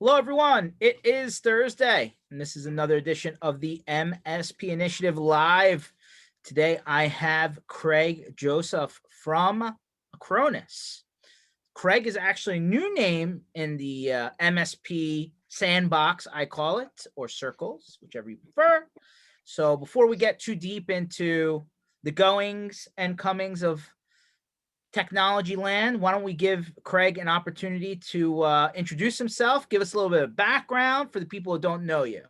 Hello, everyone. It is Thursday, and this is another edition of the MSP Initiative Live. Today, I have Craig Joseph from Acronis. Craig is actually a new name in the MSP sandbox, I call it, or circles, whichever you prefer. So before we get too deep into the goings and comings of technology land, why don't we give Craig an opportunity to introduce himself, give us a little bit of background for the people who don't know you.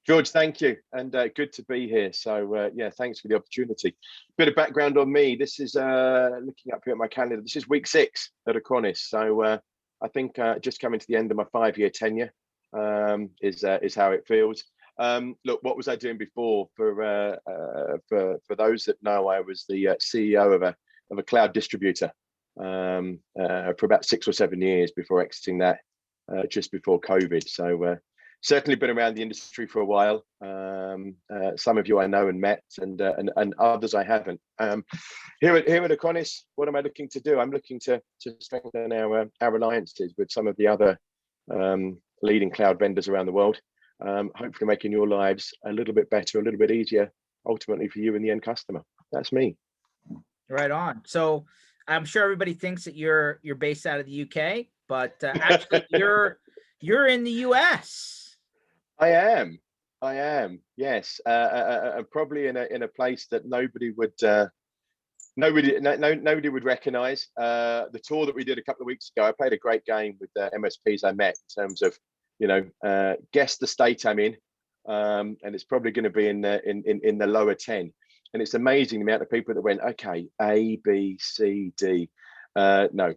George, thank you, and good to be here. So yeah, thanks for the opportunity. Bit of background on me. This is looking up here at my calendar. This is week 6 at Acronis. So I think just coming to the end of my 5-year tenure is how it feels. Look, what was I doing before? For those that know, I was the CEO of a cloud distributor for about 6 or 7 years before exiting that just before COVID. So certainly been around the industry for a while. Some of you I know and met, and others I haven't. Here at Acronis, what am I looking to do? I'm looking to strengthen our alliances with some of the other leading cloud vendors around the world. Hopefully making your lives a little bit better, a little bit easier, ultimately for you and the end customer. That's me. Right on. So I'm sure everybody thinks that you're based out of the UK, but actually you're in the US. I am. Yes, probably in a place that nobody would recognise. The tour that we did a couple of weeks ago, I played a great game with the MSPs I met in terms of, guess the state I'm in, and it's probably going to be in the lower 10. And it's amazing the amount of people that went, okay, A, B, C, D. No,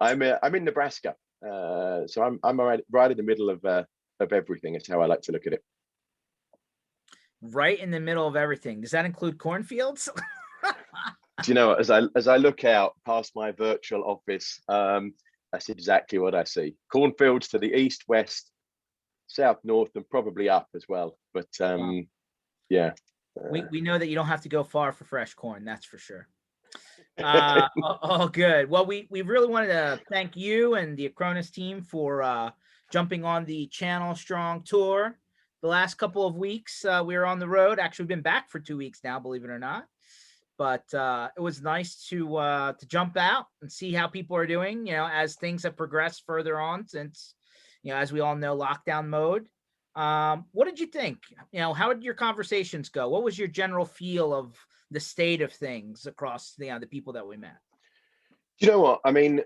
I'm in Nebraska, so I'm right in the middle of everything. Is how I like to look at it. Right in the middle of everything. Does that include cornfields? Do you know, as I look out past my virtual office, that's exactly what I see. Cornfields to the east, west, south, north, and probably up as well. But wow. Yeah. We know that you don't have to go far for fresh corn, that's for sure. Oh, good. Well, we really wanted to thank you and the Acronis team for jumping on the Channel Strong tour. The last couple of weeks, we were on the road. Actually, we've been back for 2 weeks now, believe it or not. But it was nice to jump out and see how people are doing, as things have progressed further on since, as we all know, lockdown mode. What did you think? How did your conversations go? What was your general feel of the state of things across the people that we met? You know what? I mean,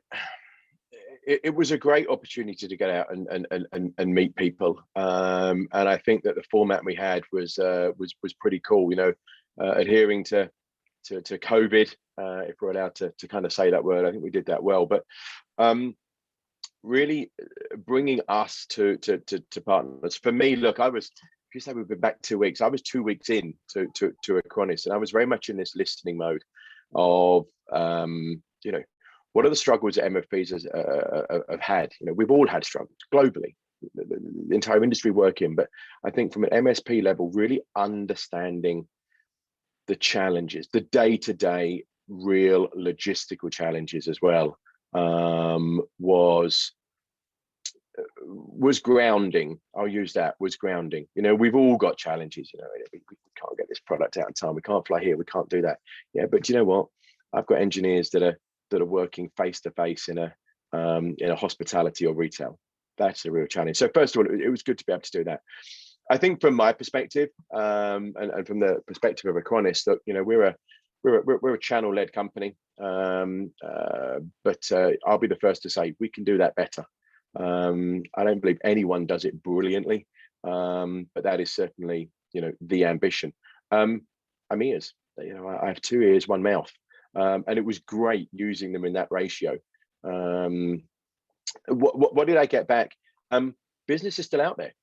it was a great opportunity to get out and meet people. And I think that the format we had was pretty cool, adhering to COVID, if we're allowed to kind of say that word. I think we did that well, but really bringing us to partners. For me, look, if you say we've been back 2 weeks, I was 2 weeks in to Acronis, and I was very much in this listening mode of what are the struggles that MFPs have had. We've all had struggles globally, the entire industry working, but I think from an MSP level, really understanding the challenges, the day-to-day real logistical challenges as well, was grounding. I'll use that, was grounding. We've all got challenges. We can't get this product out in time. We can't fly here. We can't do that. Yeah, but you know what? I've got engineers that are working face to face in a hospitality or retail. That's a real challenge. So first of all, it was good to be able to do that. I think from my perspective, and from the perspective of Acronis, that we're a channel-led company, but I'll be the first to say we can do that better. I don't believe anyone does it brilliantly, but that is certainly the ambition. I'm ears. I have 2 ears, 1 mouth, and it was great using them in that ratio. What did I get back? Business is still out there.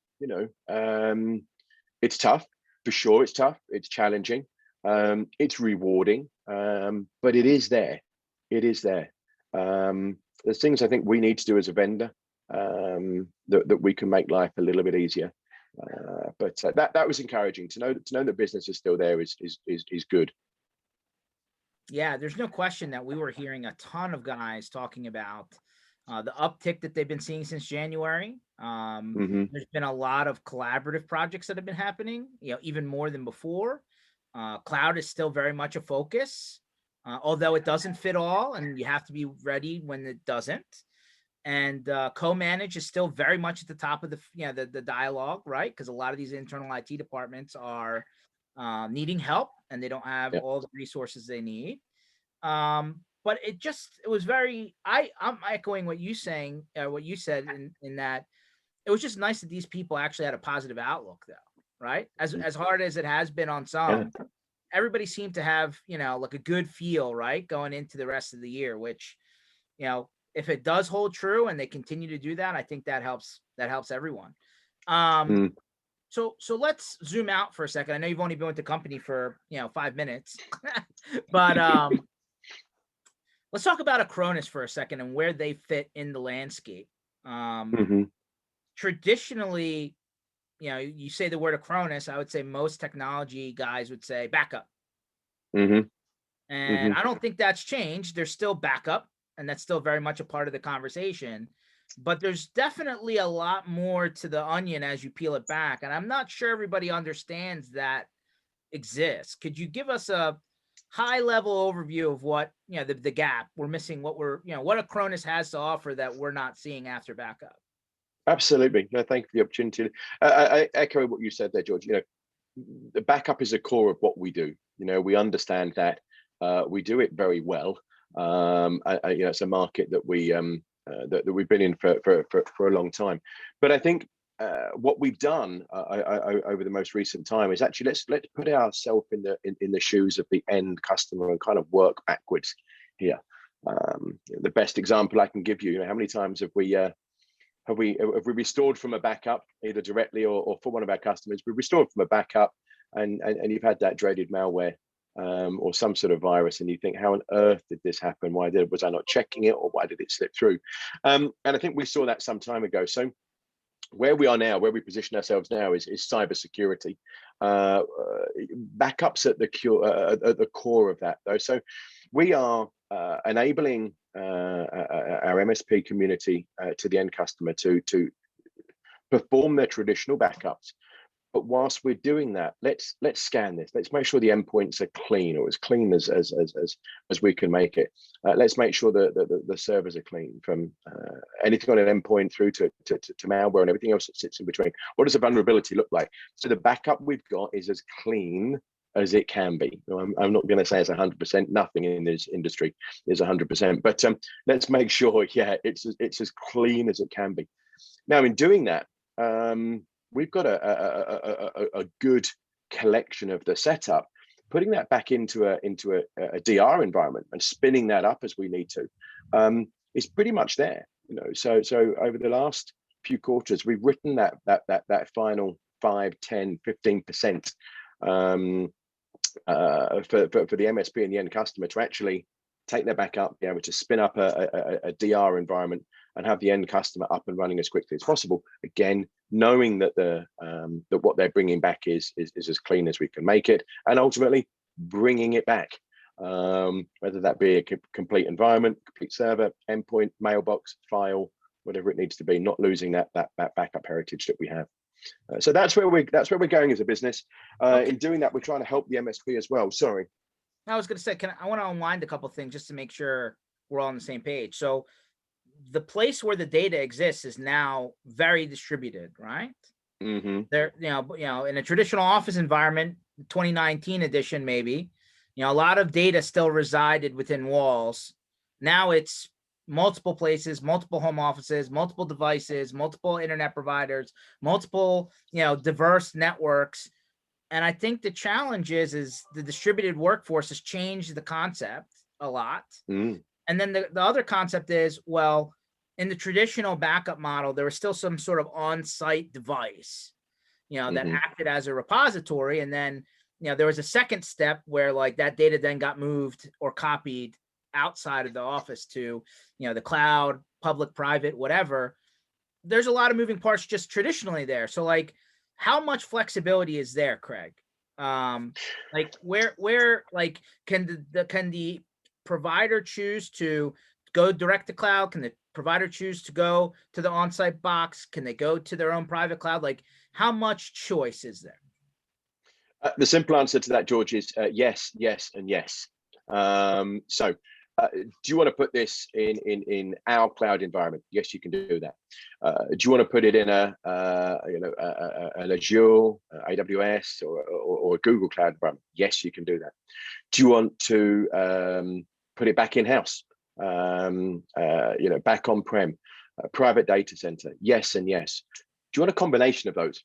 It's tough, for sure. It's tough. It's challenging. It's rewarding, but it is there. It is there. There's things I think we need to do as a vendor that we can make life a little bit easier. But that was encouraging to know that business is still there is good. Yeah, there's no question that we were hearing a ton of guys talking about the uptick that they've been seeing since January. Hmm. There's been a lot of collaborative projects that have been happening, even more than before. Cloud is still very much a focus, although it doesn't fit all, and you have to be ready when it doesn't. And co-manage is still very much at the top of the dialogue, right? Because a lot of these internal IT departments are needing help, and they don't have Yeah. all the resources they need. But it was very. I'm echoing what you what you said in that it was just nice that these people actually had a positive outlook, though, right? As hard as it has been on Yeah. some, everybody seemed to have like a good feel, right, going into the rest of the year. Which, if it does hold true and they continue to do that, I think that helps. That helps everyone. Um, Mm. so let's zoom out for a second. I know you've only been with the company for 5 minutes, but let's talk about Acronis for a second and where they fit in the landscape. Hmm. Traditionally, you say the word Acronis, I would say most technology guys would say backup. Hmm. And Hmm. I don't think that's changed. There's still backup, and that's still very much a part of the conversation. But there's definitely a lot more to the onion as you peel it back. And I'm not sure everybody understands that exists. Could you give us a high level overview of what, the gap we're missing, what Acronis has to offer that we're not seeing after backup? Absolutely. No, thank you for the opportunity. I echo what you said there, George. The backup is a core of what we do. We understand that we do it very well. It's a market that that we've been in for a long time. But I think what we've done over the most recent time is actually let's put ourselves in the shoes of the end customer and kind of work backwards here. The best example I can give you, how many times have we restored from a backup, either directly or for one of our customers? We restored from a backup, and you've had that dreaded malware or some sort of virus, and you think, how on earth did this happen? Was I not checking it, or why did it slip through? And I think we saw that some time ago. So where we are now, where we position ourselves now, is cybersecurity. Backups at the core of that, though. So we are enabling our MSP community to the end customer to perform their traditional backups. But whilst we're doing that, let's scan this. Let's make sure the endpoints are clean, or as clean as we can make it. Let's make sure that the servers are clean from anything on an endpoint through to malware and everything else that sits in between. What does a vulnerability look like? So the backup we've got is as clean as it can be. I'm not going to say it's 100%. Nothing in this industry is 100%. But let's make sure, it's as clean as it can be. Now, in doing that, we've got a good collection of the setup. Putting that back into a DR environment and spinning that up as we need to is pretty much there. So over the last few quarters, we've written that final 5, 10, 15% for the MSP and the end customer to actually take that back up, be able to spin up a DR environment and have the end customer up and running as quickly as possible. Again, knowing that that what they're bringing back is as clean as we can make it, and ultimately bringing it back, whether that be a complete environment, complete server, endpoint, mailbox, file, whatever it needs to be, not losing that backup heritage that we have. So that's where we're going as a business. Okay. In doing that, we're trying to help the MSP as well. Sorry. I was going to say, I want to unwind a couple of things just to make sure we're all on the same page. So the place where the data exists is now very distributed, right? Mm-hmm. There, in a traditional office environment, 2019 edition, maybe, a lot of data still resided within walls. Now it's multiple places, multiple home offices, multiple devices, multiple internet providers, multiple, diverse networks. And I think the challenge is the distributed workforce has changed the concept a lot. Mm. And then the other concept is, well, in the traditional backup model, there was still some sort of on-site device, that Mm-hmm. acted as a repository. And then, there was a second step where like that data then got moved or copied outside of the office to, the cloud, public, private, whatever. There's a lot of moving parts just traditionally there. So like, how much flexibility is there, Craig? Like where like can the provider choose to go direct to cloud? Can the provider choose to go to the on-site box? Can they go to their own private cloud? Like, how much choice is there? The simple answer to that, George, is yes, yes, and yes. Do you want to put this in our cloud environment? Yes, you can do that. Do you want to put it in an Azure, AWS, or a Google Cloud environment? Yes, you can do that. Do you want to put it back in house? Back on prem, private data center? Yes, and yes. Do you want a combination of those?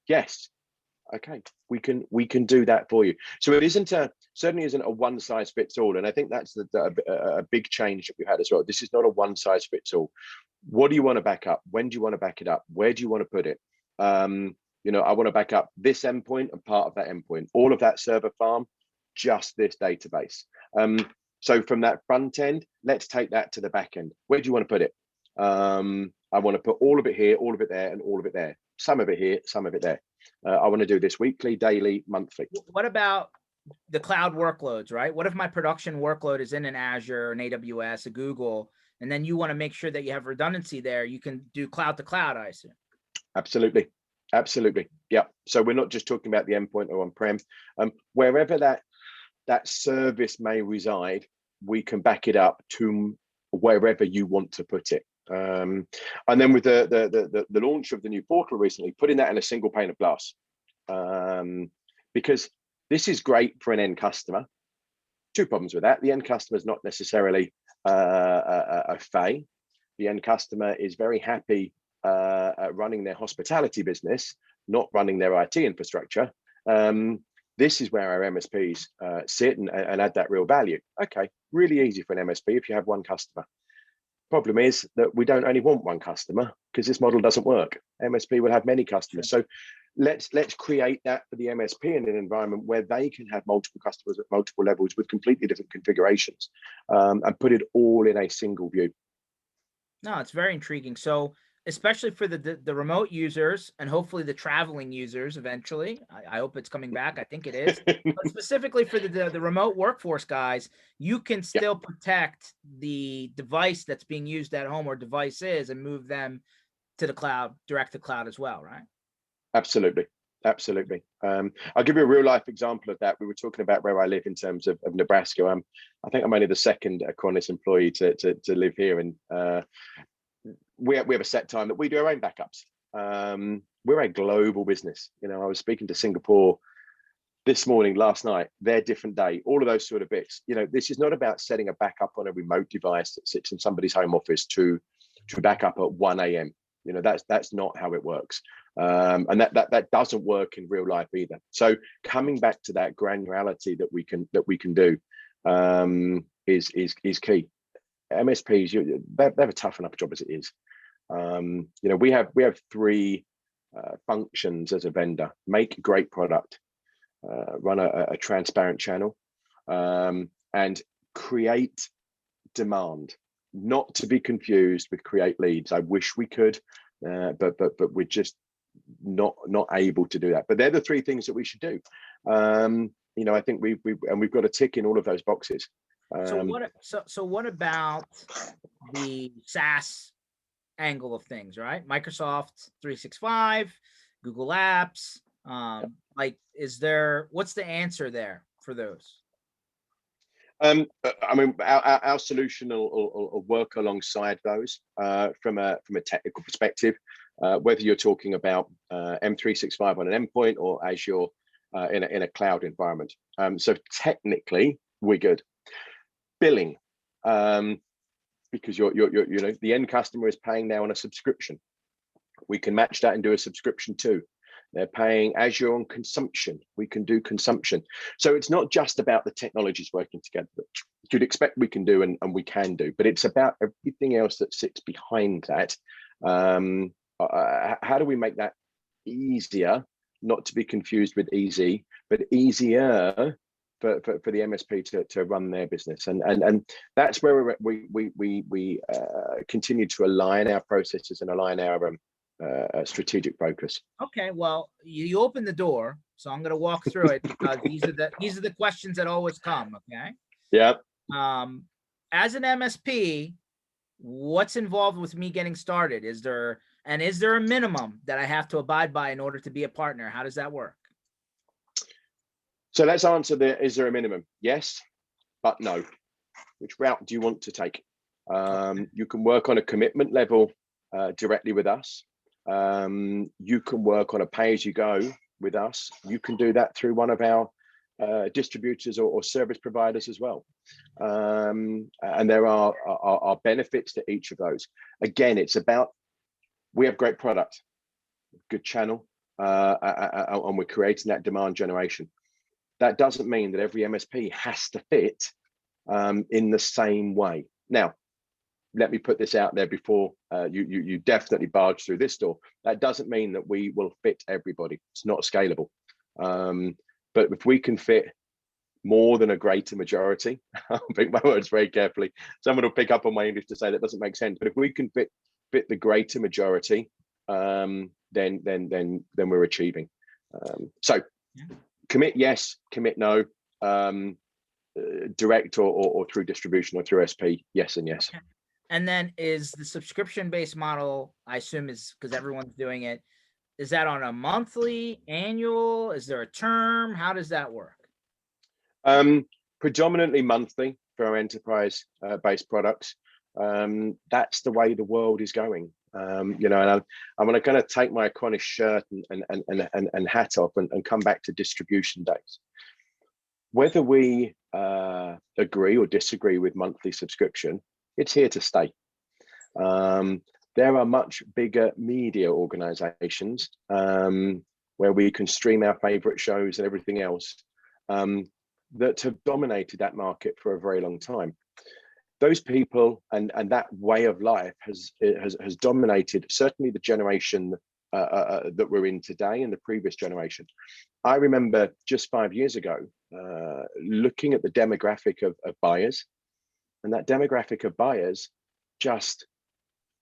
Yes. Okay, we can do that for you. So it certainly isn't a one size fits all, and I think that's a big change that we've had as well. This is not a one size fits all. What do you want to back up? When do you want to back it up? Where do you want to put it? I want to back up this endpoint and part of that endpoint, all of that server farm, just this database. So from that front end, let's take that to the back end. Where do you want to put it? I want to put all of it here, all of it there, and all of it there. Some of it here, some of it there. I want to do this weekly, daily, monthly. What about the cloud workloads, right? What if my production workload is in an Azure, an AWS, a Google, and then you want to make sure that you have redundancy there? You can do cloud to cloud, I assume. Absolutely. Absolutely. Yeah. So we're not just talking about the endpoint or on-prem. Wherever that service may reside, we can back it up to wherever you want to put it. And then with the launch of the new portal recently, putting that in a single pane of glass, because this is great for an end customer. Two problems with that: the end customer is not necessarily a FAE. The end customer is very happy at running their hospitality business, not running their IT infrastructure. This is where our MSPs sit and add that real value. Okay, really easy for an MSP if you have one customer. Problem is that we don't only want one customer, because this model doesn't work. MSP will have many customers. So let's create that for the MSP in an environment where they can have multiple customers at multiple levels with completely different configurations, and put it all in a single view. No, it's very intriguing. So especially for the remote users and hopefully the traveling users eventually. I hope it's coming back. I think it is. But specifically for the remote workforce guys, you can still protect the device that's being used at home or devices and move them to the cloud, direct to cloud as well, right? Absolutely. Absolutely. I'll give you a real life example of that. We were talking about where I live in terms of Nebraska. I think I'm only the second Acronis employee to live here, and we have a set time that we do our own backups. We're a global business. I was speaking to Singapore this morning, last night, their different day, all of those sort of bits. This is not about setting a backup on a remote device that sits in somebody's home office to back up at 1 a.m. That's not how it works. And that doesn't work in real life either. So coming back to that granularity that we can do is key. MSPs, they have a tough enough job as it is. We have three functions as a vendor: make a great product, run a transparent channel, and create demand. Not to be confused with create leads. I wish we could, but we're just not able to do that. But they're the three things that we should do. I think we've got to tick in all of those boxes. So what about the SaaS angle of things, right? Microsoft 365, Google Apps. What's the answer there for those? Our solution will work alongside those from a technical perspective, whether you're talking about M365 on an endpoint or Azure in a cloud environment. So technically, we're good. Billing, because the end customer is paying now on a subscription. We can match that and do a subscription too. They're paying Azure on consumption. We can do consumption. So it's not just about the technologies working together that you'd expect we can do and we can do, but it's about everything else that sits behind that. How do we make that easier, not to be confused with easy, but easier for the MSP to run their business, and that's where we continue to align our processes and align our strategic focus. Okay, well, you opened the door, so I'm going to walk through it because these are the questions that always come. Okay. Yeah. As an MSP, what's involved with me getting started? Is there a minimum that I have to abide by in order to be a partner? How does that work? So let's answer is there a minimum? Yes, but no. Which route do you want to take? You can work on a commitment level directly with us. You can work on a pay-as-you-go with us. You can do that through one of our distributors or service providers as well. And there are benefits to each of those. Again, it's about, we have great product, good channel, and we're creating that demand generation. That doesn't mean that every MSP has to fit in the same way. Now, let me put this out there before you definitely barge through this door. That doesn't mean that we will fit everybody. It's not scalable. But if we can fit more than a greater majority, I'll pick my words very carefully. Someone will pick up on my English to say that doesn't make sense. But if we can fit the greater majority, then we're achieving. So commit yes, commit no. Direct or through distribution or through SP, yes and yes. Okay. And then is the subscription-based model, I assume is because everyone's doing it, is that on a monthly, annual? Is there a term? How does that work? Predominantly monthly for our enterprise based products. That's the way the world is going. You know, and I'm going to take my Acronis shirt and hat off and come back to distribution days. Whether we agree or disagree with monthly subscription, it's here to stay. There are much bigger media organizations where we can stream our favorite shows and everything else that have dominated that market for a very long time. Those people and that way of life has dominated certainly the generation that we're in today and the previous generation. I remember just 5 years ago looking at the demographic of buyers, and that demographic of buyers just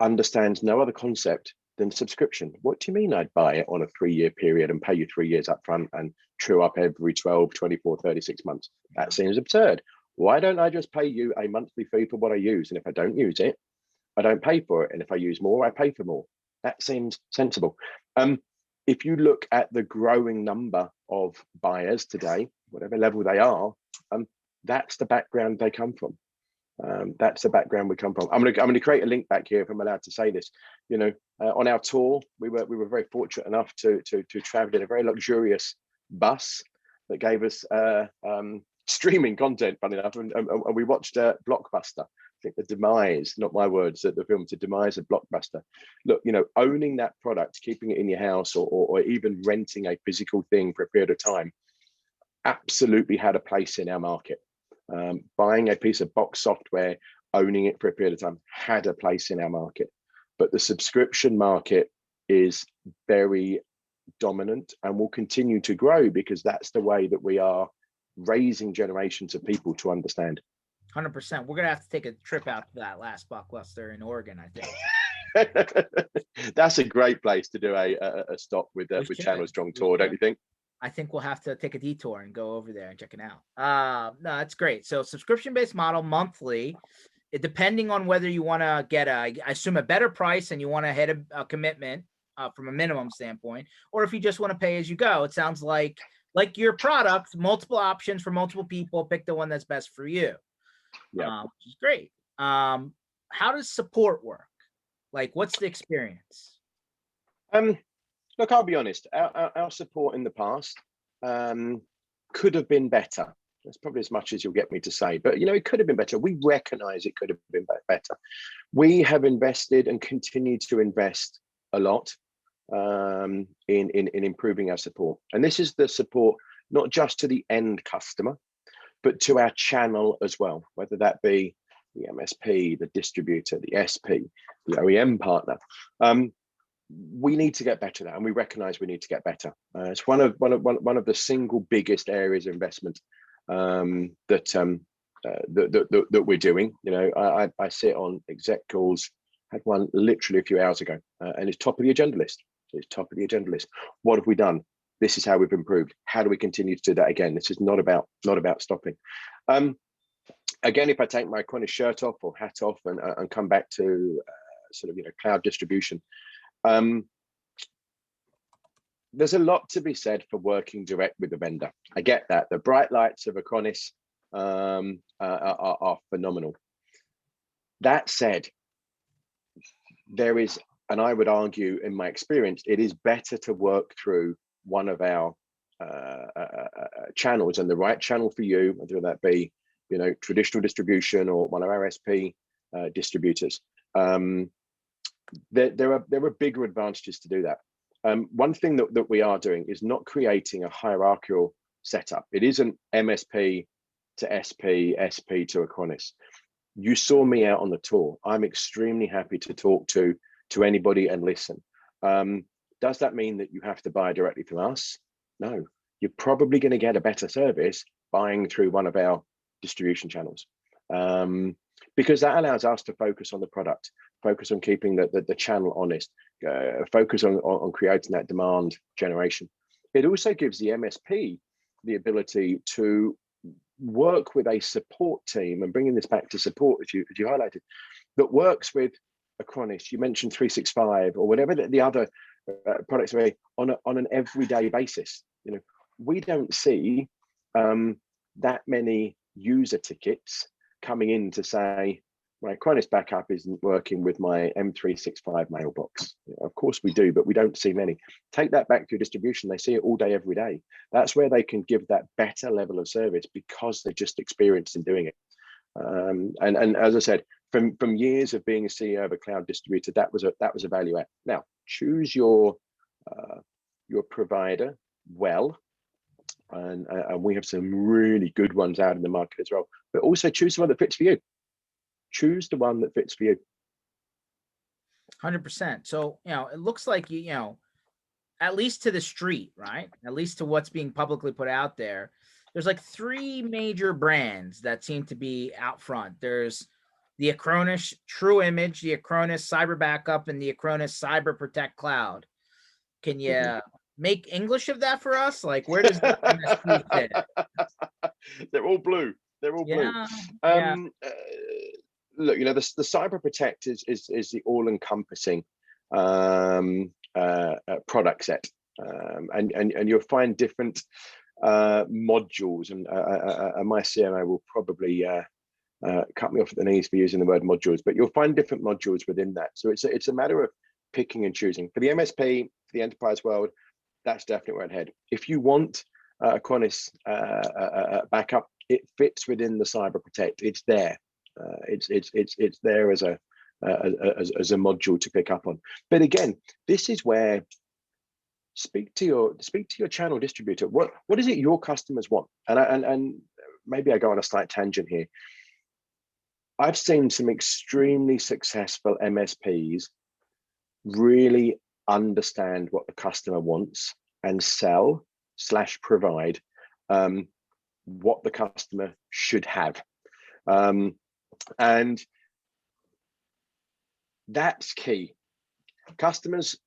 understands no other concept than subscription. What do you mean I'd buy it on a 3-year period and pay you 3 years up front and true up every 12, 24, 36 months? That seems absurd. Why don't I just pay you a monthly fee for what I use? And if I don't use it, I don't pay for it. And if I use more, I pay for more. That seems sensible. If you look at the growing number of buyers today, whatever level they are, that's the background they come from. That's the background we come from. I'm going to create a link back here if I'm allowed to say this. You know, on our tour, we were very fortunate enough to travel in a very luxurious bus that gave us streaming content, funny enough, and we watched Blockbuster. I think the demise, not my words, that the film, to demise of Blockbuster. Look, you know, owning that product, keeping it in your house, or even renting a physical thing for a period of time, absolutely had a place in our market. Buying a piece of box software, owning it for a period of time, had a place in our market. But the subscription market is very dominant and will continue to grow because that's the way that we are raising generations of people to understand. 100%. We're gonna have to take a trip out to that last Blockbuster in Oregon, I think. That's a great place to do a stop with Channel Strong Tour, don't you think? I think we'll have to take a detour and go over there and check it out. No, that's great. So subscription-based model, monthly, depending on whether you want to get I assume a better price and you want to hit a commitment from a minimum standpoint, or if you just want to pay as you go. It sounds like your product, multiple options for multiple people, pick the one that's best for you. Yeah, which is great. How does support work? Like, what's the experience? Look, I'll be honest. Our support in the past could have been better. That's probably as much as you'll get me to say. But, you know, it could have been better. We recognize it could have been better. We have invested and continue to invest a lot in improving our support. And this is the support not just to the end customer, but to our channel as well, whether that be the MSP, the distributor, the SP, the OEM partner. We need to get better at that, and we recognize we need to get better. It's one of the single biggest areas of investment that we're doing. You know, I sit on exec calls. Had one literally a few hours ago, and it's top of the agenda list. It's top of the agenda list. What have we done? This is how we've improved. How do we continue to do that again? This is not about stopping. again, if I take my Acronis shirt off or hat off and come back to sort of, cloud distribution, there's a lot to be said for working direct with the vendor. I get that. The bright lights of Acronis are phenomenal. That said, there is, and I would argue in my experience, it is better to work through one of our channels, and the right channel for you, whether that be, traditional distribution or one of our SP distributors. There are bigger advantages to do that. One thing that we are doing is not creating a hierarchical setup. It isn't MSP to SP, SP to Acronis. You saw me out on the tour. I'm extremely happy to talk to anybody and listen. Does that mean that you have to buy directly from us? No, you're probably going to get a better service buying through one of our distribution channels, because that allows us to focus on the product, focus on keeping the channel honest, focus on creating that demand generation. It also gives the MSP the ability to work with a support team, and bringing this back to support, as you highlighted, that works with Acronis. You mentioned 365 or whatever the other products are on an everyday basis. We don't see that many user tickets coming in to say my Acronis backup isn't working with my M365 mailbox. Of course we do, but we don't see many. Take that back to distribution. They see it all day, every day. That's where they can give that better level of service because they're just experienced in doing it. And as I said, from years of being a CEO of a cloud distributor, that was a value add. Now, choose your provider well, and we have some really good ones out in the market as well. But also choose the one that fits for you. Choose the one that fits for you. 100%. So, it looks like at least to the street, right? At least to what's being publicly put out there, there's like 3 major brands that seem to be out front. There's the Acronis True Image, the Acronis Cyber Backup, and the Acronis Cyber Protect Cloud. Can you make English of that for us? Like, where does the MSP fit? They're all blue. They're all blue. Yeah. Look, the Cyber Protect is the all-encompassing product set, and you'll find different modules, and my CMO will probably cut me off at the knees for using the word modules, but you'll find different modules within that. So it's a matter of picking and choosing. For the MSP, for the enterprise world, that's definitely where I'd head. If you want Acronis backup, it fits within the Cyber Protect. It's there. It's there as a module to pick up on. But again, this is where speak to your channel distributor. What is it your customers want? And maybe I go on a slight tangent here. I've seen some extremely successful MSPs really understand what the customer wants and sell/provide what the customer should have. And that's key. Customers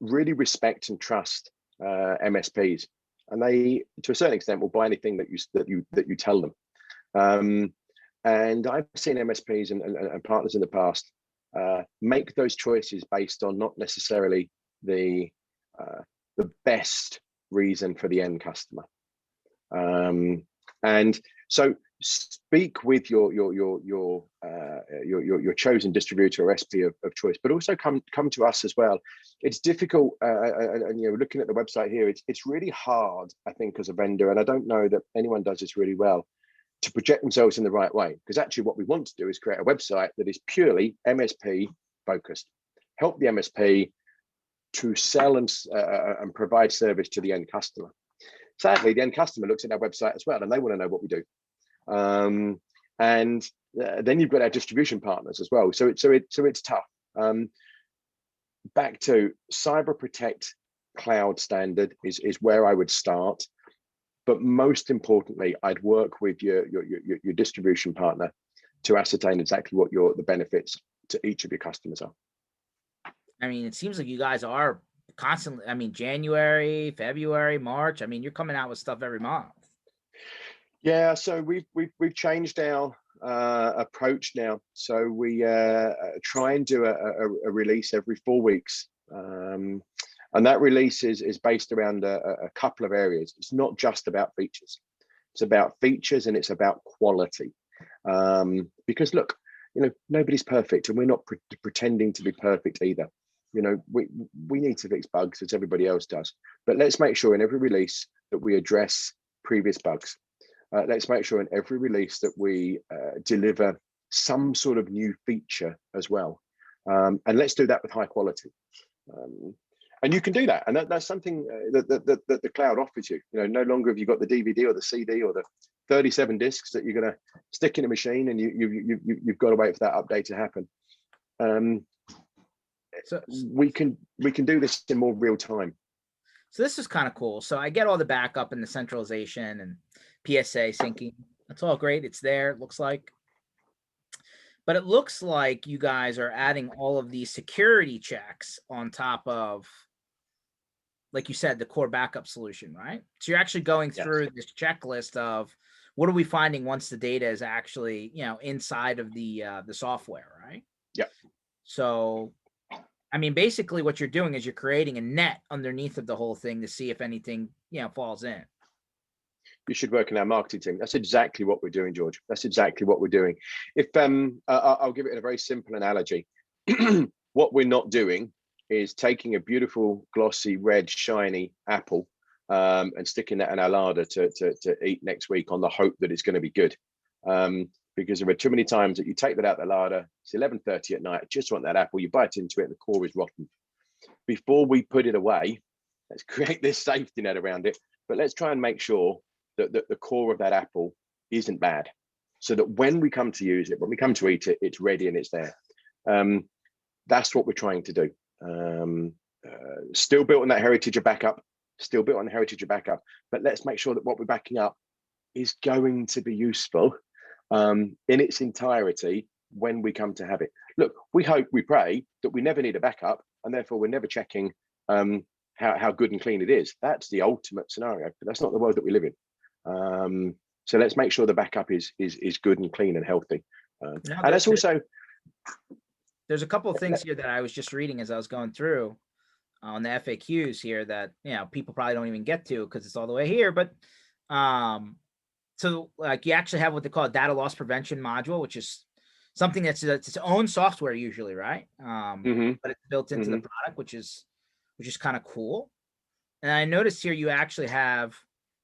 really respect and trust MSPs, and they, to a certain extent, will buy anything that you tell them. And I've seen MSPs and partners in the past make those choices based on not necessarily the best reason for the end customer. And so speak with your chosen distributor or SP of choice, but also come to us as well. It's difficult, and looking at the website here, it's really hard, I think, as a vendor, and I don't know that anyone does this really well, to project themselves in the right way, because actually what we want to do is create a website that is purely MSP focused, help the MSP to sell and provide service to the end customer. Sadly, the end customer looks at our website as well, and they want to know what we do. And then you've got our distribution partners as well. So it's tough. Back to Cyber Protect Cloud standard is where I would start. But most importantly, I'd work with your distribution partner to ascertain exactly what the benefits to each of your customers are. I mean, it seems like you guys are constantly, January, February, March. You're coming out with stuff every month. Yeah, so we've changed our approach now. So we try and do a release every 4 weeks, and that release is based around a couple of areas. It's not just about features; it's about features and it's about quality. Because look, nobody's perfect, and we're not pretending to be perfect either. We need to fix bugs as everybody else does, but let's make sure in every release that we address previous bugs. Let's make sure in every release that we deliver some sort of new feature as well. And let's do that with high quality. And you can do that. And that's something that the cloud offers you. No longer have you got the DVD or the CD or the 37 discs that you're going to stick in a machine, and you've got to wait for that update to happen. So we can do this in more real time. So this is kind of cool. So I get all the backup and the centralization and PSA syncing. That's all great. It's there, it looks like. But it looks like you guys are adding all of these security checks on top of, like you said, the core backup solution, right? So you're actually going through this checklist of what are we finding once the data is actually, inside of the software, right? Yeah. So I mean, basically what you're doing is you're creating a net underneath of the whole thing to see if anything, falls in. You should work in our marketing team. That's exactly what we're doing, George. That's exactly what we're doing. If I'll give it in a very simple analogy. What we're not doing is taking a beautiful, glossy, red, shiny apple and sticking that in our larder to eat next week on the hope that it's going to be good. Because there are too many times that you take that out of the larder, it's 11:30 at night, I just want that apple, you bite into it and the core is rotten. Before we put it away, let's create this safety net around it, but let's try and make sure that the core of that apple isn't bad, so that when we come to use it, when we come to eat it, it's ready and it's there. That's what we're trying to do. Still built on that heritage of backup, but let's make sure that what we're backing up is going to be useful in its entirety when we come to have it. Look, we hope, we pray that we never need a backup, and therefore we're never checking how good and clean it is. That's the ultimate scenario, but that's not the world that we live in. So let's make sure the backup is good and clean and healthy. And that's also, there's a couple of things here that I was just reading as I was going through on the FAQs here that people probably don't even get to because it's all the way here, but so like you actually have what they call a data loss prevention module, which is something that's its own software usually, right? But it's built into the product, which is kind of cool. And I noticed here you actually have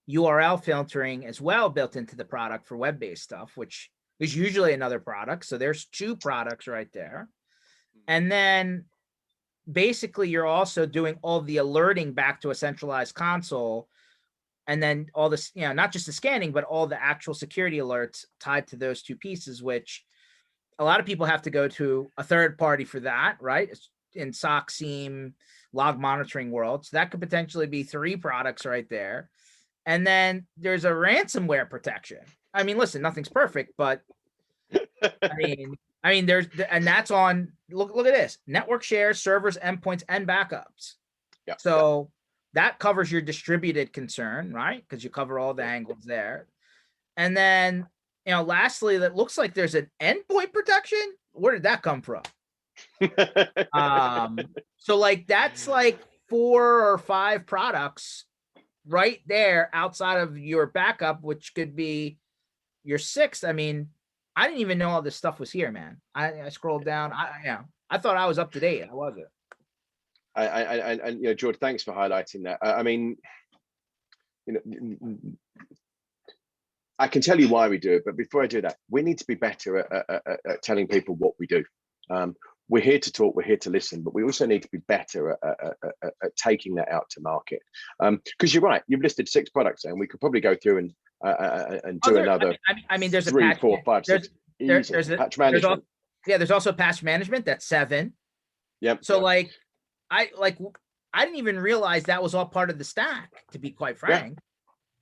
URL filtering as well built into the product for web-based stuff, which is usually another product. So there's 2 products right there. And then basically you're also doing all the alerting back to a centralized console. And then all this, not just the scanning, but all the actual security alerts tied to those 2 pieces, which a lot of people have to go to a third party for that, right? In SOC, SIEM, log monitoring world. So that could potentially be 3 products right there. And then there's a ransomware protection. I mean, listen, nothing's perfect, but I mean, and that's on, look at this, network shares, servers, endpoints, and backups. Yeah. So that covers your distributed concern, right? Because you cover all the angles there. And then, lastly, that looks like there's an endpoint protection. Where did that come from? So like that's like 4 or 5 products right there outside of your backup, which could be your 6th. I mean, I didn't even know all this stuff was here, man. I scrolled down. I thought I was up to date. I wasn't. And George, thanks for highlighting that. I mean, I can tell you why we do it, but before I do that, we need to be better at telling people what we do. We're here to talk, we're here to listen, but we also need to be better at taking that out to market. Because you're right, you've listed 6 products there, and we could probably go through and do another. I mean, there's 3, 4, 5, 6. There's patch management. There's also patch management. That's 7. Yep. So I didn't even realize that was all part of the stack, to be quite frank.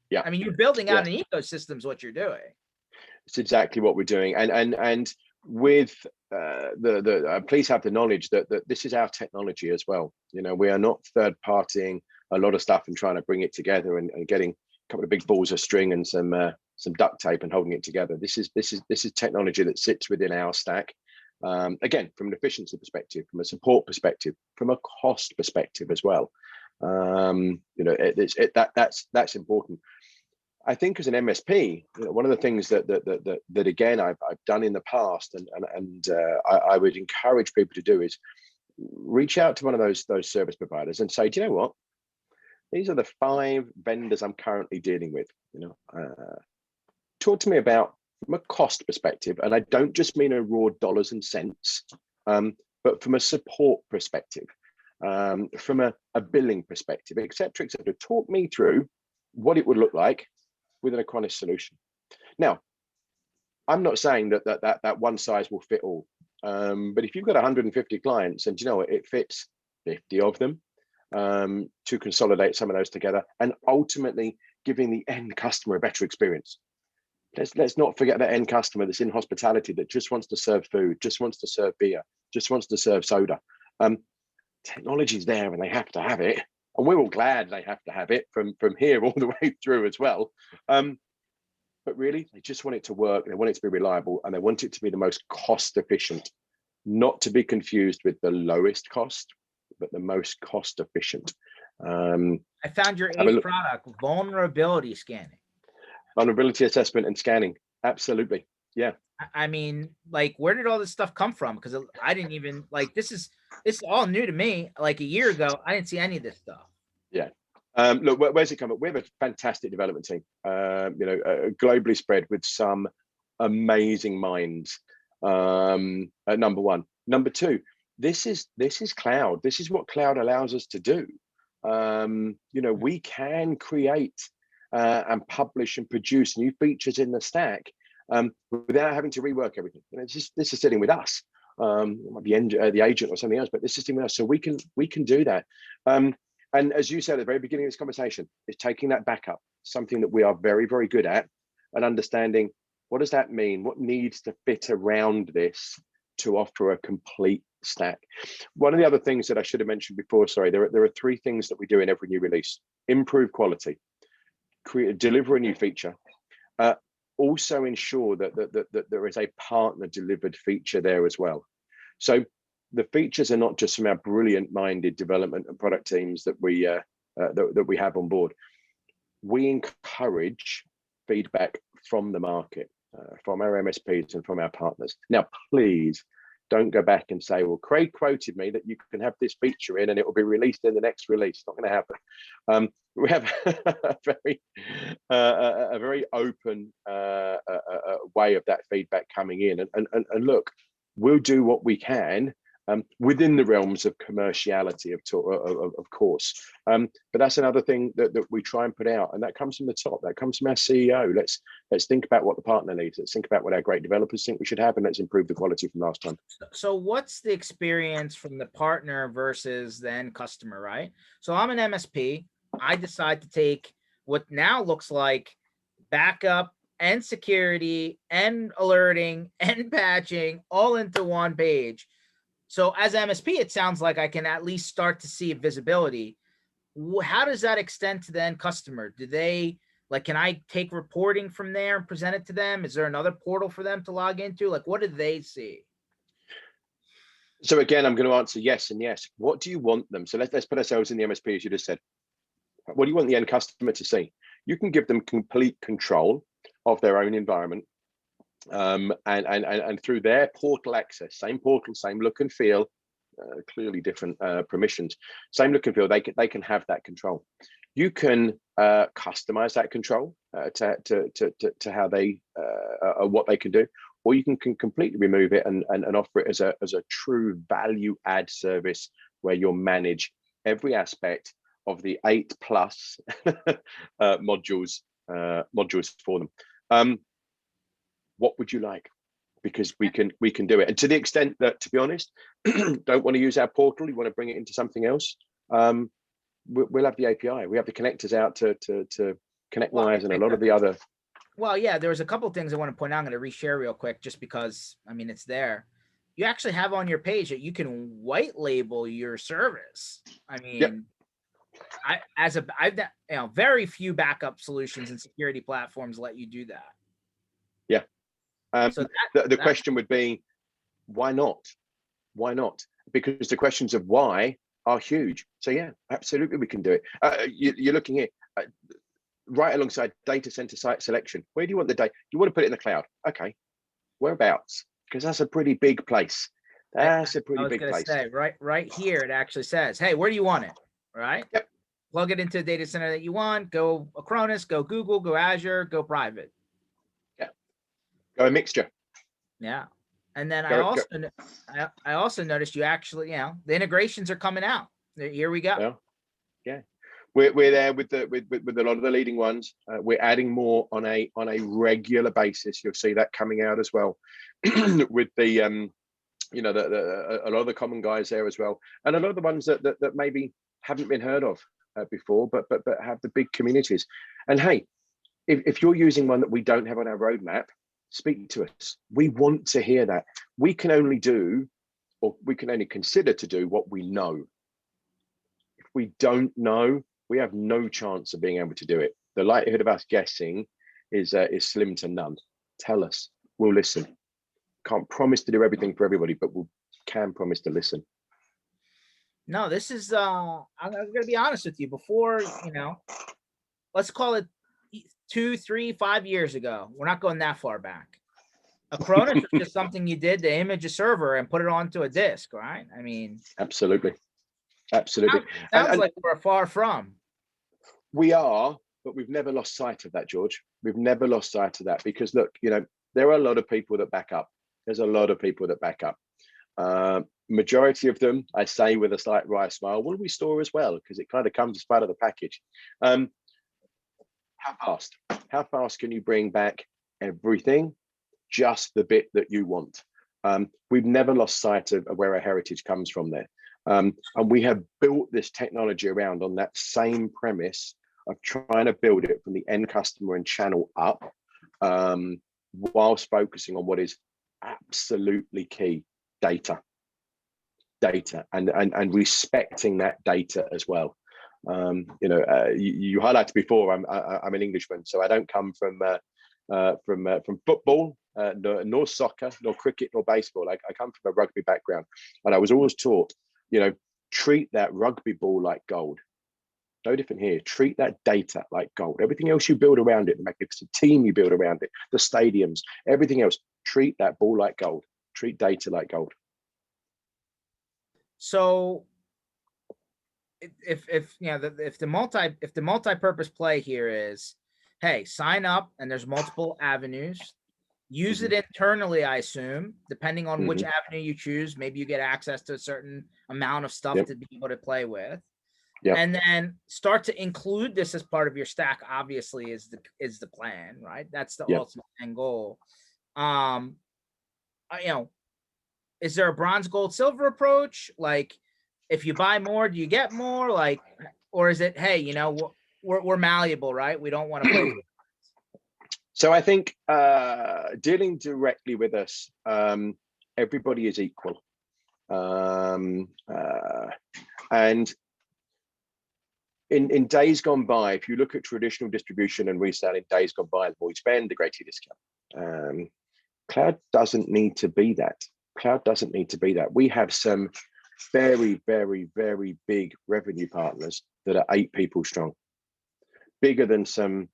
Yeah. I mean, you're building out an ecosystem is what you're doing. It's exactly what we're doing. And with please have the knowledge that this is our technology as well. We are not third partying a lot of stuff and trying to bring it together and getting a couple of big balls of string and some some duct tape and holding it together. This is technology that sits within our stack. Again, from an efficiency perspective, from a support perspective, from a cost perspective as well. That's important. I think as an MSP, one of the things that again I've done in the past, and I would encourage people to do is reach out to one of those service providers and say, do you know what? These are the 5 vendors I'm currently dealing with. Talk to me about from a cost perspective, and I don't just mean a raw dollars and cents, but from a support perspective, from a billing perspective, et cetera, et cetera. Talk me through what it would look like with an Acronis solution. Now, I'm not saying that one size will fit all, but if you've got 150 clients and it fits 50 of them, to consolidate some of those together and ultimately giving the end customer a better experience. Let's not forget that end customer that's in hospitality that just wants to serve food, just wants to serve beer, just wants to serve soda. Technology's there and they have to have it. And we're all glad they have to have it from here all the way through as well. But really, they just want it to work. They want it to be reliable and they want it to be the most cost efficient, not to be confused with the lowest cost, but the most cost efficient. I found your 8th product, vulnerability scanning. Vulnerability assessment and scanning. Absolutely. Yeah. I mean, like, where did all this stuff come from? Because I didn't even this is all new to me. Like a year ago, I didn't see any of this stuff. Yeah. Look, where's it come up? We have a fantastic development team, globally spread with some amazing minds. Number one. Number two, this is cloud. This is what cloud allows us to do. We can create and publish and produce new features in the stack without having to rework everything. This is sitting with us. It might be the agent or something else, but this is sitting with us, so we can do that. And as you said at the very beginning of this conversation, is taking that back up, something that we are very, very good at, and understanding what does that mean? What needs to fit around this to offer a complete stack? One of the other things that I should have mentioned before, sorry, there are 3 things that we do in every new release: improve quality, deliver a new feature, also ensure that there is a partner delivered feature there as well. So the features are not just from our brilliant minded development and product teams that we have on board. We encourage feedback from the market, from our MSPs and from our partners. Now, please don't go back and say, well, Craig quoted me that you can have this feature in and it will be released in the next release. It's not going to happen. We have a very open way of that feedback coming in. And look, we'll do what we can within the realms of commerciality, of course. But that's another thing that we try and put out, and that comes from the top. That comes from our CEO. Let's think about what the partner needs. Let's think about what our great developers think we should have, and let's improve the quality from last time. So what's the experience from the partner versus the end customer, right? So I'm an MSP. I decide to take what now looks like backup and security and alerting and patching all into one page. So as MSP, it sounds like I can at least start to see visibility. How does that extend to the end customer? Do they, can I take reporting from there and present it to them? Is there another portal for them to log into? What do they see? So again, I'm going to answer yes and yes. What do you want them? So let's put ourselves in the MSP, as you just said. What do you want the end customer to see? You can give them complete control of their own environment. And through their portal access, same portal, same look and feel, clearly different permissions, same look and feel, they can have that control. You can customize that control to how they what they can do, or you can completely remove it and offer it as a true value add service where you'll manage every aspect of the 8+ modules for them. What would you like? Because we can do it. And to the extent that, to be honest, don't want to use our portal, you want to bring it into something else, we'll have the API. We have the connectors out to connect wires and a lot of the other. Well, yeah, there was a couple of things I want to point out. I'm going to reshare real quick just because, it's there. You actually have on your page that you can white label your service. Yep. I've very few backup solutions and security platforms let you do that. So The question would be, why not? Why not? Because the questions of why are huge. So yeah, absolutely, we can do it. You're looking here right alongside data center site selection. Where do you want the data? You want to put it in the cloud. Okay, whereabouts? Because that's a pretty big place. That's a pretty big place. Say, right here, it actually says, hey, where do you want it? Right? Yep. Plug it into a data center that you want. Go Acronis, go Google, go Azure, go private. Yeah. Go a mixture. Yeah. And then Go. I also noticed you actually, the integrations are coming out. Here we go. Yeah. Yeah. We're there with a lot of the leading ones. We're adding more on a regular basis. You'll see that coming out as well with the a lot of the common guys there as well, and a lot of the ones that maybe haven't been heard of before, but have the big communities. And hey, if you're using one that we don't have on our roadmap, speak to us. We want to hear that. We can only consider to do what we know. If we don't know, we have no chance of being able to do it. The likelihood of us guessing is slim to none. Tell us, we'll listen. Can't promise to do everything for everybody, but we can promise to listen. No, this is I'm gonna be honest with you. Before, let's call it 2, 3, 5 years ago. We're not going that far back. Acronis was just something you did to image a server and put it onto a disk, right? I mean, absolutely. Sounds like we're far from. We are, but we've never lost sight of that, George. We've never lost sight of that, because look, there are a lot of people that back up. There's a lot of people that back up. Majority of them, I say with a slight wry smile, will restore as well, because it kind of comes as part of the package. How fast can you bring back everything? Just the bit that you want. We've never lost sight of where our heritage comes from there. And we have built this technology around on that same premise of trying to build it from the end customer and channel up, whilst focusing on what is absolutely key: data, and respecting that data as well. You highlighted before, I'm an Englishman, so I don't come from football, nor soccer, nor cricket, nor baseball. I come from a rugby background, and I was always taught, treat that rugby ball like gold. No different here. Treat that data like gold. Everything else you build around it, the magnificent team you build around it, the stadiums, everything else, treat that ball like gold. Treat data like gold. So if the multi-purpose play here is, hey, sign up and there's multiple avenues, use it internally, I assume, depending on which avenue you choose. Maybe you get access to a certain amount of stuff to be able to play with. And then start to include this as part of your stack, obviously, is the plan, right? That's the ultimate end goal. Is there a bronze, gold, silver approach? Like, if you buy more, do you get more? Like, or is it, hey, we're malleable, right? We don't want to play. So I think dealing directly with us, everybody is equal. And in days gone by, if you look at traditional distribution and resale in days gone by, the more you spend, the greater discount. Cloud doesn't need to be that. Cloud doesn't need to be that. We have some very, very, very big revenue partners that are 8 people strong, bigger than some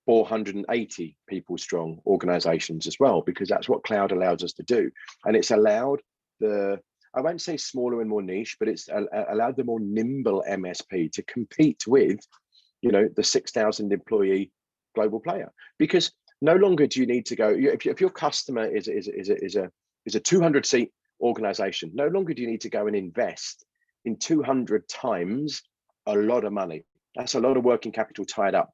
480 people strong organizations as well, because that's what cloud allows us to do. And it's allowed I won't say smaller and more niche, but it's allowed the more nimble MSP to compete with, the 6,000 employee global player. Because no longer do you need to go, if your customer is a 200 seat organization, no longer do you need to go and invest in 200 times a lot of money. That's a lot of working capital tied up.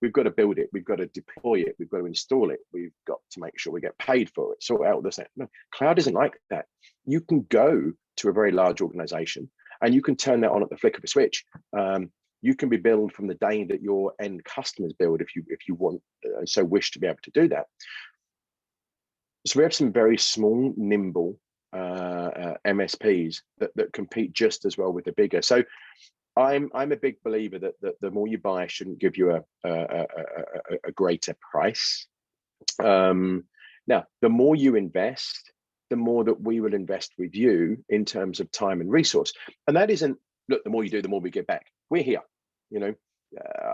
We've got to build it, we've got to deploy it, we've got to install it, we've got to make sure we get paid for it, sort out this. No, cloud isn't like that. You can go to a very large organization and you can turn that on at the flick of a switch. You can be billed from the day that your end customers build, if you want so wish to be able to do that. So we have some very small, nimble MSPs that compete just as well with the bigger. So I'm a big believer that the more you buy shouldn't give you a greater price. Now, the more you invest, the more that we will invest with you in terms of time and resource. And that isn't, look, the more you do, the more we get back. We're here, you know.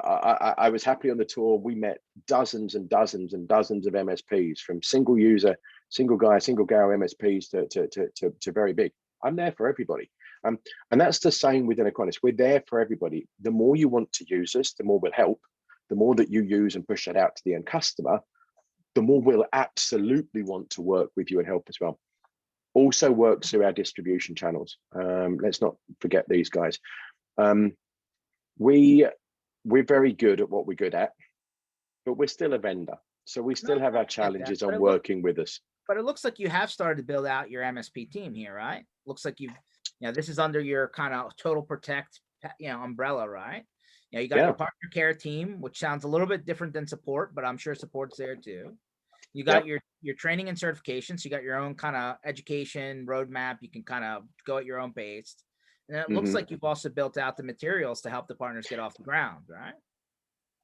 I was happy on the tour. We met dozens and dozens and dozens of MSPs, from single user, single guy, single gal MSPs to very big. I'm there for everybody. And that's the same within Acronis. We're there for everybody. The more you want to use us, the more we'll help. The more that you use and push that out to the end customer, the more we'll absolutely want to work with you and help as well. Also works through our distribution channels. Let's not forget these guys. We're very good at what we're good at, but we're still a vendor. So we still have our challenges on working with us. But it looks like you have started to build out your MSP team here, right? Looks like this is under your kind of Total Protect, umbrella, right? You got your partner care team, which sounds a little bit different than support, but I'm sure support's there too. You got your training and certifications. So you got your own kind of education roadmap. You can kind of go at your own pace. And it looks like you've also built out the materials to help the partners get off the ground, right?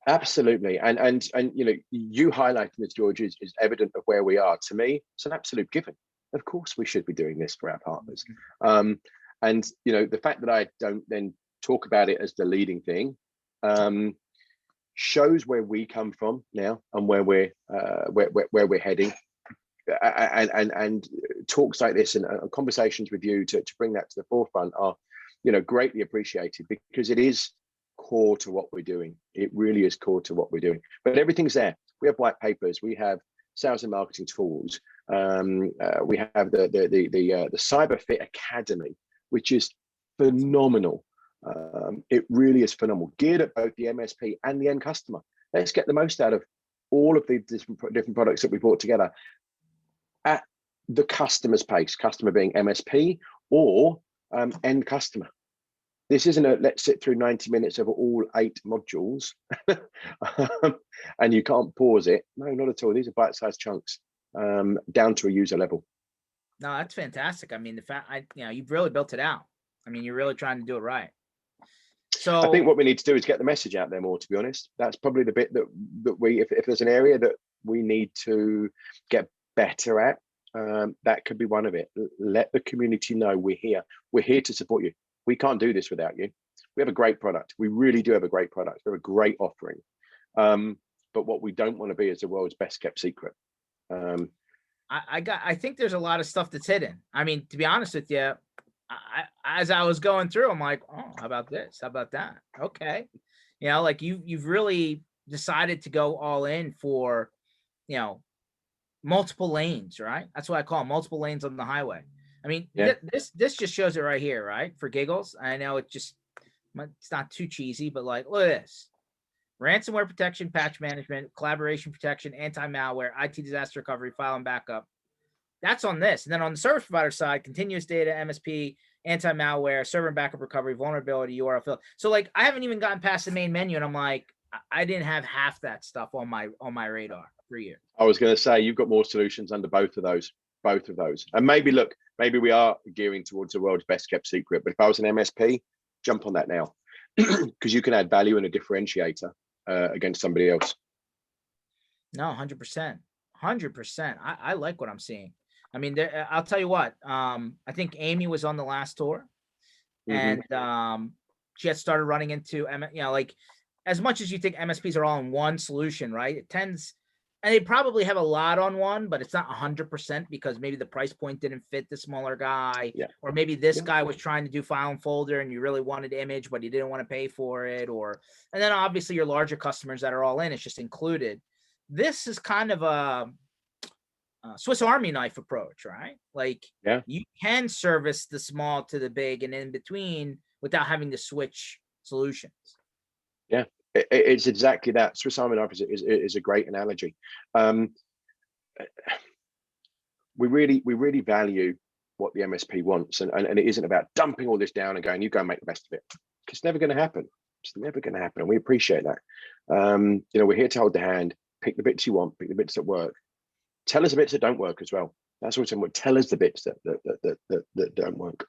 Absolutely. And you highlighting this, George, is evident of where we are. To me, it's an absolute given. Of course, we should be doing this for our partners. And the fact that I don't then talk about it as the leading thing shows where we come from now and where we're heading. And talks like this and conversations with you to bring that to the forefront are greatly appreciated, because it is core to what we're doing. It really is core to what we're doing. But everything's there. We have white papers, we have sales and marketing tools, we have the CyberFit Academy, which is phenomenal. It really is phenomenal, geared at both the MSP and the end customer. Let's get the most out of all of the different products that we brought together at the customer's pace, customer being MSP or end customer. This isn't a let's sit through 90 minutes of all 8 modules and you can't pause it. No, not at all. These are bite-sized chunks down to a user level. No, that's fantastic. I mean, the fact you've really built it out. I mean, you're really trying to do it right. So I think what we need to do is get the message out there more, to be honest. That's probably the bit that we, if there's an area that we need to get better at, that could be one of it. Let the community know we're here. We're here to support you. We can't do this without you. We have a great product. We really do have a great product. We have a great offering. But what we don't want to be is the world's best kept secret. I think there's a lot of stuff that's hidden. I mean, to be honest with you, as I was going through, I'm like, oh, how about this? How about that? Okay. Like you've really decided to go all in for, multiple lanes, right? That's what I call them, multiple lanes on the highway. I mean, this just shows it right here, right? For giggles. I know it's not too cheesy, but like, look at this. Ransomware protection, patch management, collaboration protection, anti-malware, IT disaster recovery, file and backup. That's on this. And then on the service provider side, continuous data, MSP, anti-malware, server and backup recovery, vulnerability, URL fill. So like, I haven't even gotten past the main menu, and I'm like, I didn't have half that stuff on my radar for you. I was going to say, you've got more solutions under both of those. And maybe we are gearing towards the world's best kept secret. But if I was an MSP, jump on that now, because you can add value and a differentiator against somebody else. No, 100%. I like what I'm seeing. I mean, I'll tell you what, I think Amy was on the last tour, and she had started running into, like, as much as you think MSPs are all in one solution, right? It tends, and they probably have a lot on one, but it's not 100% because maybe the price point didn't fit the smaller guy, or maybe this guy was trying to do file and folder and you really wanted image, but he didn't want to pay for it, and then obviously your larger customers that are all in, it's just included. This is kind of a Swiss Army knife approach, right? Like you can service the small to the big and in between without having to switch solutions. Yeah, it's exactly that. Swiss Army knife is a great analogy. We really value what the MSP wants, and it isn't about dumping all this down and going, you go and make the best of it. It's never going to happen. It's never going to happen. And we appreciate that. We're here to hold the hand, pick the bits you want, pick the bits that work. Tell us the bits that don't work as well. That's what I'm saying. Tell us the bits that don't work.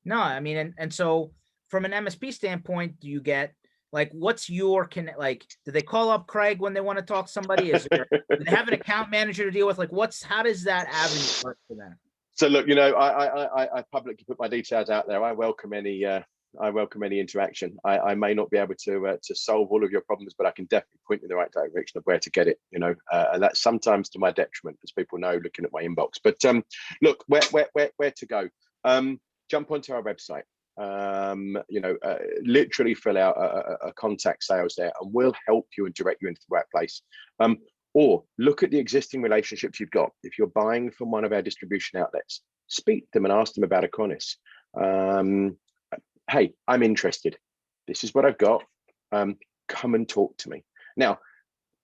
No, I mean, and so from an MSP standpoint, do you get Like, what's your like? Do they call up Craig when they want to talk to somebody? Do they have an account manager to deal with? Like, how does that avenue work for them? So look, I publicly put my details out there. I welcome any interaction. I may not be able to solve all of your problems, but I can definitely point you in the right direction of where to get it. And that's sometimes to my detriment, as people know, looking at my inbox. But look, where to go? Jump onto our website. Literally fill out a contact sales there, and we'll help you and direct you into the right place. Or look at the existing relationships you've got. If you're buying from one of our distribution outlets, speak to them and ask them about Acronis. Hey, I'm interested. This is what I've got. Come and talk to me. Now,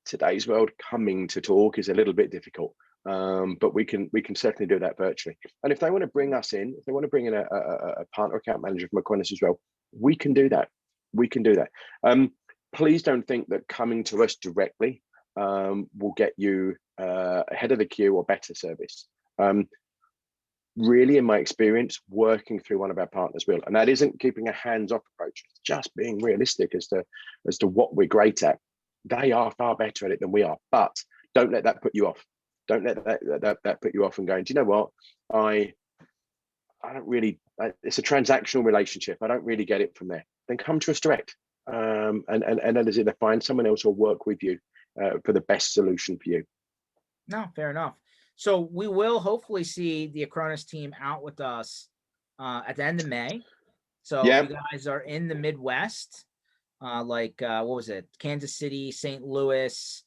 today's world, coming to talk is a little bit difficult, but we can certainly do that virtually. And if they want to bring us in, if they want to bring in a partner account manager from Acronis as well, we can do that. We can do that. Please don't think that coming to us directly will get you ahead of the queue or better service. Really, in my experience, working through one of our partners will, and that isn't keeping a hands-off approach. It's just being realistic as to what we're great at. They are far better at it than we are, but don't let that put you off. Don't let that put you off and going, do you know what? I don't really. It's a transactional relationship. I don't really get it from there. Then come to us direct, and then is either find someone else or work with you for the best solution for you. No, fair enough. So we will hopefully see the Acronis team out with us at the end of May. So if you guys are in the Midwest, what was it? Kansas City, St. Louis,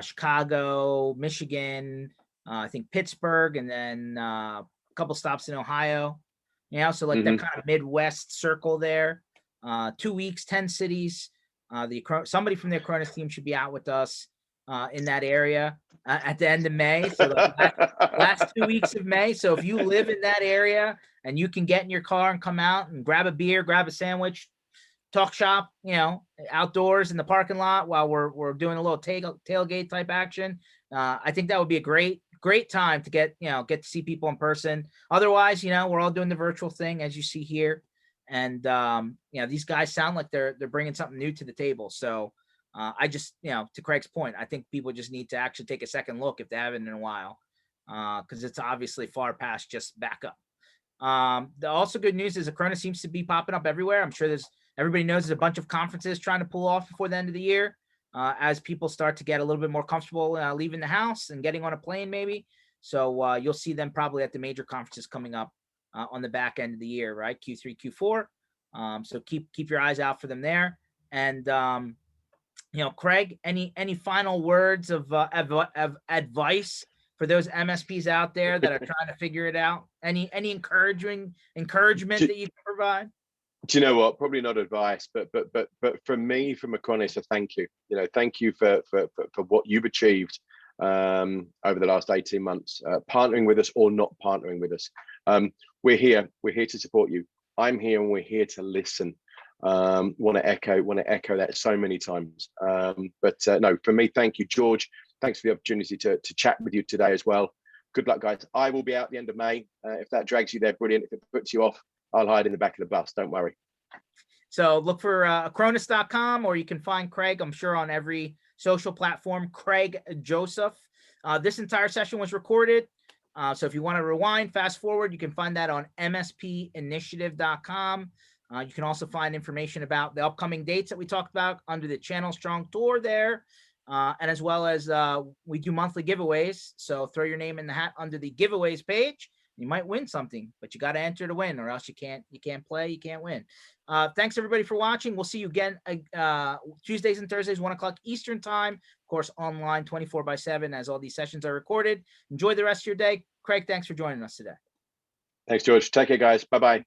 Chicago, Michigan, I think Pittsburgh, and then a couple stops in Ohio. So like that kind of Midwest circle there. 2 weeks, 10 cities. Somebody from the Acronis team should be out with us in that area at the end of May. So the last 2 weeks of May. So if you live in that area and you can get in your car and come out and grab a beer, grab a sandwich, talk shop, outdoors in the parking lot while we're doing a little tailgate type action. I think that would be a great time to get to see people in person. Otherwise, we're all doing the virtual thing as you see here. And, these guys sound like they're bringing something new to the table. So I just, to Craig's point, I think people just need to actually take a second look if they haven't in a while, because it's obviously far past just backup. The also good news is Acronis seems to be popping up everywhere. I'm sure everybody knows there's a bunch of conferences trying to pull off before the end of the year, as people start to get a little bit more comfortable leaving the house and getting on a plane maybe. So you'll see them probably at the major conferences coming up on the back end of the year, right? Q3, Q4. So keep your eyes out for them there. And Craig, any final words of advice for those MSPs out there that are trying to figure it out? Any encouragement that you can provide? Do you know what? Probably not advice, but from me, from Acronis, a thank you. Thank you for what you've achieved over the last 18 months, partnering with us or not partnering with us. We're here to support you. I'm here and we're here to listen. Want to echo that so many times. No, for me, thank you, George. Thanks for the opportunity to chat with you today as well. Good luck, guys. I will be out at the end of May. If that drags you there, brilliant. If it puts you off, I'll hide in the back of the bus. Don't worry. So look for Acronis.com, or you can find Craig, I'm sure, on every social platform, Craig Joseph. This entire session was recorded. So if you want to rewind, fast forward, you can find that on MSPinitiative.com. You can also find information about the upcoming dates that we talked about under the Channel Strong Tour there. And as well as we do monthly giveaways. So throw your name in the hat under the giveaways page. You might win something, but you got to enter to win, or else you can't play, you can't win. Thanks everybody for watching. We'll see you again Tuesdays and Thursdays, 1 o'clock Eastern time. Of course, online 24/7 as all these sessions are recorded. Enjoy the rest of your day. Craig, thanks for joining us today. Thanks, George. Take care, guys. Bye-bye.